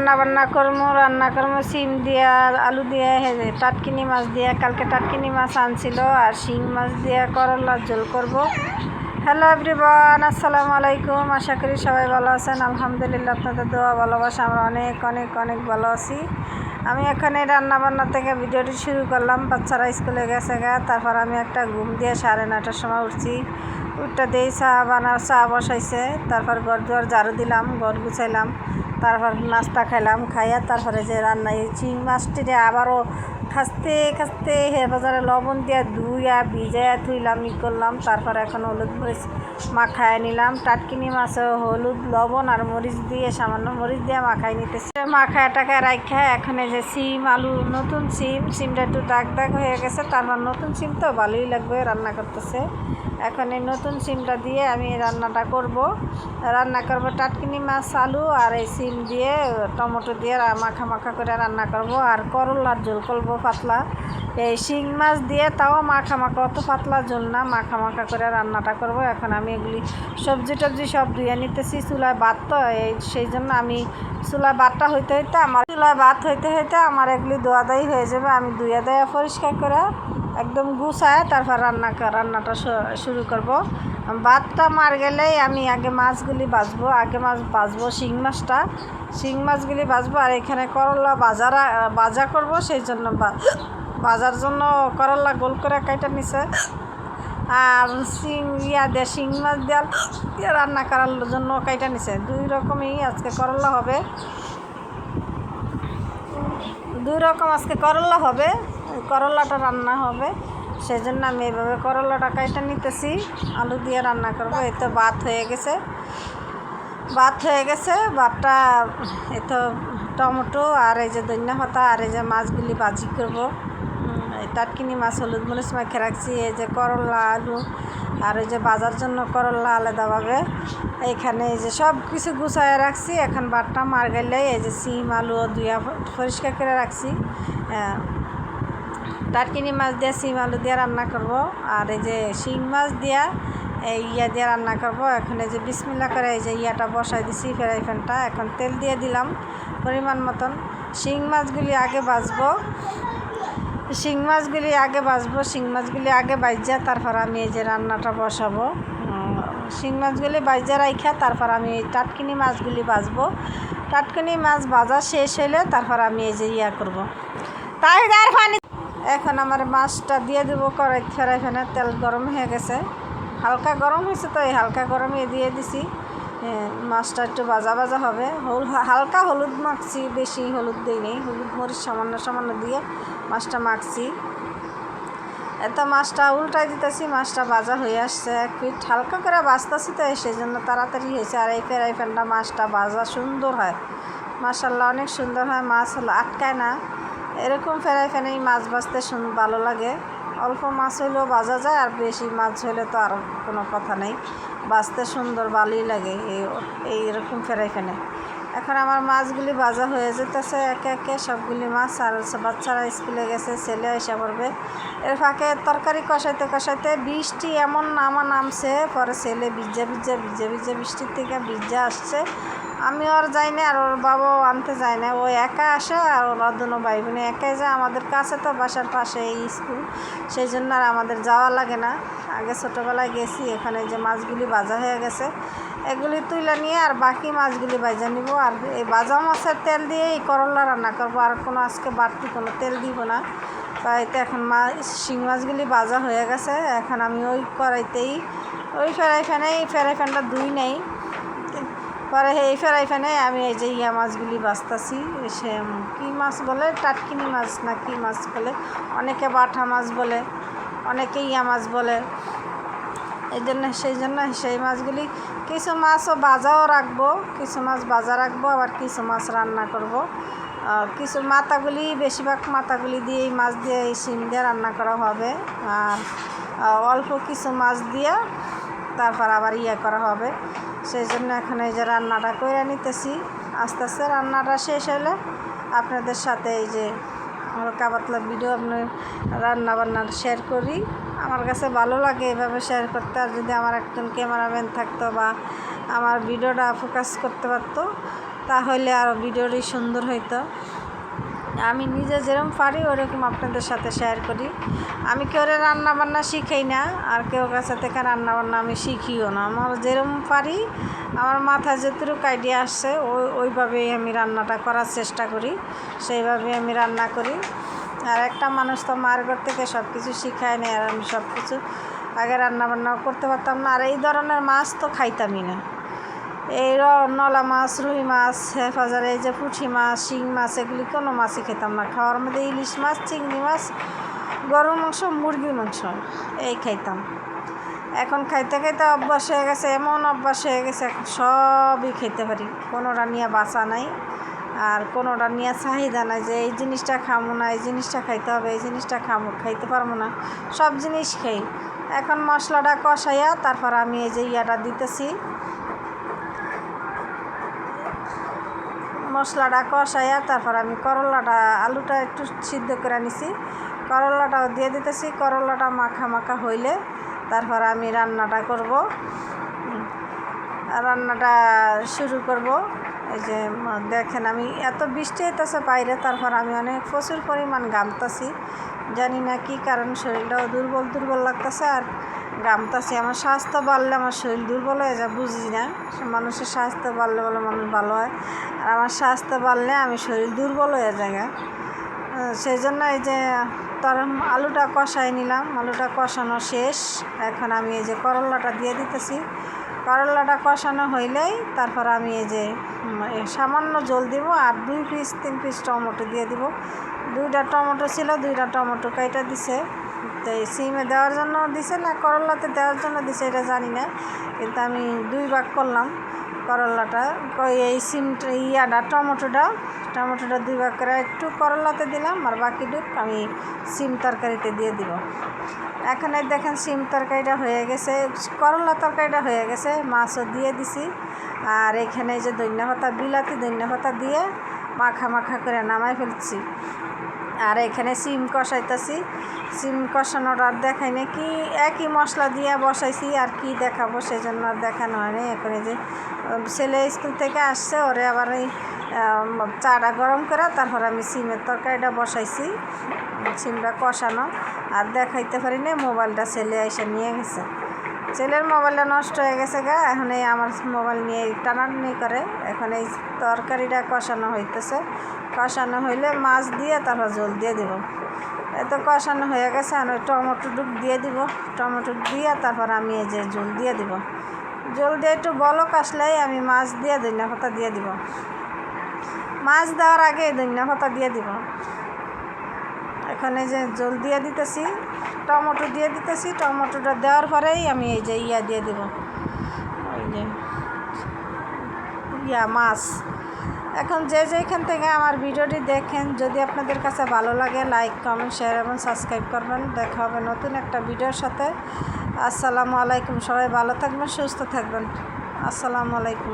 রান্না করবো সিম দিয়ে আলু দিয়ে টাটকিনি মাছ দিয়ে, কালকে টাটকিনি মাছ আনছিল, আর শিং মাছ দিয়ে করলার ঝোল করব। হ্যালো এভরিওয়ান, আসসালামু আলাইকুম। আশা করি সবাই ভালো আছেন। আলহামদুলিল্লাহ, আপনাদের দোয়া ভালোবাসা আমরা অনেক অনেক অনেক ভালো আছি। আমি এখানে রান্নাবান্না থেকে ভিডিওটি শুরু করলাম। বাচ্চারা স্কুলে গেছে তারপর আমি একটা ঘুম দিয়ে 9:30টার সময় উঠছি। উঠটা দিয়ে চা বসাইছে, তারপর ঘর দুয়ার ঝাড়ু দিলাম, ঘর গুছাইলাম, তারপর নাস্তা খাইলাম, খাইয়া তারপরে যে রান্না এই চিং মাছটিরে আবারও খাস্তে খাস্তে বাজারে লবণ দিয়ে ধুইয়া ভিজাইয়া থুইলাম, করলাম। তারপর এখন হলুদ মরিচ মাখায় নিলাম। টাটকিনি মাছে হলুদ লবণ আর মরিচ দিয়ে, সামান্য মরিচ দিয়ে মাখাই নিতেছি। মাখায় টাকায় রাখা এখন এই যে সিম আলু, নতুন সিমটা একটু দাগ দাগ হয়ে গেছে। তারপর নতুন সিম তো ভালোই লাগবে, রান্না করতেছে। এখন এই নতুন সিমটা দিয়ে আমি রান্না করব টাটকিনি মাছ, আলু আর এই সিম দিয়ে টমেটো দিয়ে মাখা মাখা করে রান্না করব। আর করলার ঝোল করবো পাতলা, এই শিং মাছ দিয়ে, তাও মাখা মাখা, অত পাতলা ঝোল না, মাখা মাখা করে রান্নাটা করব। এখন আমি এগুলি সবজি টবজি সব ধুয়ে নিতেছি। চুলায় ভাত তো, সেই জন্য আমি চুলায় ভাতটা হইতে হইতে আমার এগুলি ধোয়া দায়ী হয়ে যাবে। আমি ধুয়ে দেয়া পরিষ্কার করে একদম গুছায় তারপর রান্নাটা শুরু করব। ভাতটা মার গেলেই আমি আগে মাছগুলি ভাজবো, শিং মাছগুলি ভাজবো। আর এখানে করলা ভাজা করব, সেই জন্য ভাজার জন্য করলা গোল করে কাইটা নিছে। আর শিং মাছ দিয়ে রান্না করার জন্য কাইটা নিছে। দুই রকমই আজকে করলা হবে, করলাটা রান্না হবে। সেই জন্য আমি এভাবে করলাটা কাইটা নিতেছি, আলু দিয়ে রান্না করব। এই তো ভাত হয়ে গেছে, ভাতটা এই তো টমেটো আর এই যে ধনিয়া পাতা আর এই যে মাছগুলি ভাজি করব। এই টাটকিনি মাছ হলুদ মরিচ মাখে রাখছি। এই যে করলা আলু আর এই যে ভাজার জন্য করলা আলাদাভাবে এইখানে এই যে সব কিছু গুছায় রাখছি। এখন ভাতটা মার গেলে এই যে সিম আলু ধুইয়া পরিষ্কার করে রাখছি। টাটকিনি মাছ দিয়ে সিম আলু দিয়ে রান্না করব। আর এই যে শিং মাছ দিয়া দিয়ে রান্না করব। এখন এই যে বিসমিল্লাহ করে এই যে বসাই দিছি ফ্রাই প্যানটা। এখন তেল দিয়ে দিলাম পরিমাণ মতন। শিং মাছগুলি আগে ভাজবো, শিং মাছগুলি আগে ভাজা তারপর আমি এই যে রান্নাটা বসাবো। শিং মাছগুলি ভাজা রাইখা তারপর আমি এই টাটকিনি মাছগুলি ভাজবো। টাটকিনি মাছ ভাজা শেষ হইলে তারপর আমি এই যে করব। এখন আমার মাছটা দিয়ে দেবো কড়াই, ফ্রাই প্যানে। তেল গরম হয়ে গেছে, হালকা গরম হয়েছে, তো এই হালকা গরমে দিয়ে দিছি। মাছটা একটু ভাজা হবে। হালকা হলুদ মাখছি, বেশি হলুদ দিই নেই, হলুদ মরিচ সামান্য দিয়ে মাছটা মাখছি। এত মাছটা উল্টাই দিতেছি, মাছটা ভাজা হয়ে আসছে। এক পিঠ হালকা করে ভাজতেছি, তো সেই জন্য তাড়াতাড়ি হয়েছে। আর এই ফ্রাই প্যানটা মাছটা ভাজা সুন্দর হয়, মাশাআল্লাহ অনেক সুন্দর হয়। মাছ হলো আটকায় না। এরকম ফ্রাই প্যানেই মাছ ভাজতে ভালো লাগে। অল্প মাছ হইলেও ভাজা যায়, আর বেশি মাছ হইলে তো আর কোনো কথা নেই, ভাজতে সুন্দর ভালোই লাগে এইরকম ফ্রাই প্যানে। এখন আমার মাছগুলি ভাজা হয়ে যেতেছে একে একে সবগুলি মাছ। আর বাচ্চারা স্কুলে গেছে, ছেলে এসে পড়বে। এর ফাঁকে তরকারি কষাইতে বৃষ্টি এমন নামছে, পরে ছেলে ভিজা বৃষ্টির থেকে ভিজা আসছে। আমি ওর যাই না, আর ওর বাবাও আনতে যায় না, ও একা আসে। আর ওর দুনো ভাই বোনে একাই যায়। আমাদের কাছে তো বাসার পাশে এই স্কুল, সেই জন্য আর আমাদের যাওয়া লাগে না। আগে ছোটোবেলায় গেছি। এখানে যে মাছগুলি ভাজা হয়ে গেছে, এগুলি তুলে নিয়ে আর বাকি মাছগুলি ভাজা নিব। আর এই ভাজা মাছের তেল দিয়ে এই করলা রান্না করবো, আর কোনো আজকে বাড়তি কোনো তেল দিব না। তাই তো এখন শিং মাছগুলি ভাজা হয়ে গেছে। এখন আমি ওই কড়াইতেই ফ্রাই প্যানটা ধুই নেই, পরে এই ফ্রাই প্যানে আমি এই যে মাছগুলি ভাজতেছি। সে কী মাছ বলে, টাটকিনি মাছ না কী মাছ বলে, অনেকে বাটা মাছ বলে, অনেকে মাছ বলে। সেই মাছগুলি কিছু মাছও ভাজাও রাখবো, কিছু মাছ ভাজা রাখবো, আবার কিছু মাছ রান্না করব। কিছু বেশিরভাগ মাথাগুলি দিয়ে এই মাছ দিয়ে এই শিম দিয়ে রান্না করা হবে। আর অল্প কিছু মাছ দিয়ে তারপর আবার করা হবে। সেই জন্য এখন এই যে রান্নাটা করে নিতেছি। আস্তে আস্তে রান্নাটা শেষ হলে আপনাদের সাথে এই যে হালকা পাতলা ভিডিও আপনার রান্নাবান্নার শেয়ার করি। আমার কাছে ভালো লাগে এভাবে শেয়ার করতে। আর যদি আমার একজন ক্যামেরাম্যান থাকতো বা আমার ভিডিওটা ফোকাস করতে পারতো, তাহলে আরও ভিডিওটি সুন্দর হইতো। আমি নিজে যেরকম পারি ওরকম আপনাদের সাথে শেয়ার করি। আমি কেউ রান্নাবান্না শিখাই না, আর কেউ কাছে থেকে রান্নাবান্না আমি শিখিও না। আমার যেরকম পারি, আমার মাথায় যেটুকু আইডিয়া আসছে ওইভাবেই আমি রান্নাটা করার চেষ্টা করি, সেইভাবেই আমি রান্না করি। আর একটা মানুষ তো মার ঘর থেকে সব কিছু শিখায় নেই, আর আমি সব কিছু আগে রান্নাবান্নাও করতে পারতাম না। আর এই ধরনের মাছ তো খাইতামই না। এই নলা মাছ, রুই মাছ, হেফাজারে এই যে পুঁটি মাছ, শিং মাছ, এগুলি কোনো মাছই খেতাম না। খাওয়ার মধ্যে ইলিশ মাছ, চিংড়ি মাছ, গরুর মাংস, মুরগির মাংস এই খাইতাম। এখন খাইতে খাইতে অভ্যাস হয়ে গেছে, এমন অভ্যাস হয়ে গেছে এখন সবই খেতে পারি। কোনোটা নিয়ে বাঁচা নাই, আর কোনোটা নিয়ে চাহিদা নাই যে এই জিনিসটা খাবো না, এই জিনিসটা খাইতে হবে, এই জিনিসটা খাইতে পারবো না। সব জিনিস খাই। এখন মশলাটা কষাইয়া তারপর আমি এই যে ইয়াটা দিতেছি, মশলাটা কষাইয়া তারপর আমি করলাটা, আলুটা একটু সিদ্ধ করে নিছি, করলাটাও দিয়ে দিতেছি। করলাটা মাখা মাখা হইলে তারপর আমি রান্নাটা করব, রান্নাটা শুরু করব। এই যে দেখেন আমি এত বৃষ্টি হইতেছে বাইরে, তারপর আমি অনেক প্রচুর পরিমাণ ঘামতাছি। জানি না কি কারণ, শরীরটাও দুর্বল দুর্বল লাগতেছে আর ঘামতাছি। আমার স্বাস্থ্য বাড়লে আমার শরীর দুর্বল হয়ে যায়, বুঝি না। মানুষের স্বাস্থ্য বাড়লে বলে মানুষ ভালো হয়, আর আমার স্বাস্থ্য বাড়লে আমি শরীর দুর্বল হয়ে যায়। সেই জন্য এই যে আলুটা কষাই নিলাম, আলুটা কষানো শেষ। এখন আমি এই যে করলাটা দিয়ে দিতেছি। করলাটা কষানো হইলেই তারপর আমি এই যে সামান্য জল দিব, আর 2 পিস 3 পিস টমেটো দিয়ে দিব। 2টা টমেটো ছিল, 2টা টমেটো কাইটা দিছে। তো এই সিমে দেওয়ার জন্য দিছে না করলাতে দেওয়ার জন্য দিছে এটা জানি না, কিন্তু আমি 2 ভাগ করলাম করলাটা। এই সিমটা টমেটোটা 2 ভাগ করে একটু করলাতে দিলাম, আর বাকিটুক আমি সিম তরকারিতে দিয়ে দিব। এখন এই দেখেন সিম তরকারিটা হয়ে গেছে, করলা তরকারিটা হয়ে গেছে, মাছও দিয়ে দিছি। আর এখানে যে ধনিয়া পাতা, বিলাতি ধনিয়া পাতা দিয়ে মাখা মাখা করে নামাই ফেলছি। আর এখানে সিম কষাইতেছি। সিম কষানোটা আর দেখাই না, কি একই মশলা দিয়ে বসাইছি, আর কি দেখাবো সেজন্য আর দেখানো হয়নি। এখন এই যে ছেলে স্কুল থেকে আসছে, ওরে আবার এই চাটা গরম করে তারপর আমি সিমের তরকারিটা বসাইছি, সিমটা কষানো। আর দেখাইতে পারি না, মোবাইলটা ছেলে এসে নিয়ে গেছে। ছেলের মোবাইলটা নষ্ট হয়ে গেছে এখন এই আমার মোবাইল নিয়ে টানাটানি করে। এখন এই তরকারিটা কষানো হইতেছে, কষানো হইলে মাছ দিয়ে তারপর জল দিয়ে দিব। এত কষানো হয়ে গেছে, আর টমেটো দিয়ে দিব। টমেটো দিয়ে তারপর আমি এই যে জল দিয়ে দিব। জল দিয়ে একটু বলক আসলেই আমি মাছ দিয়ে ধনিয়া পাতা দিয়ে দিব। মাছ দেওয়ার আগে ধনিয়া পাতা দিয়ে দিব। এখানে যে জল দিয়ে দিতেছি, টমেটো দিয়ে দিতেছি। টমেটোটা দেওয়ার পরেই আমি এই যে দিয়ে দিব, ওই যে মাছ। এখন যেখান থেকে আমার ভিডিওটি দেখেন, যদি আপনাদের কাছে ভালো লাগে লাইক, কমেন্ট, শেয়ার এবং সাবস্ক্রাইব করবেন। দেখা হবে নতুন একটা ভিডিওর সাথে। আসসালামু আলাইকুম। সবাই ভালো থাকবেন, সুস্থ থাকবেন। আসসালামু আলাইকুম।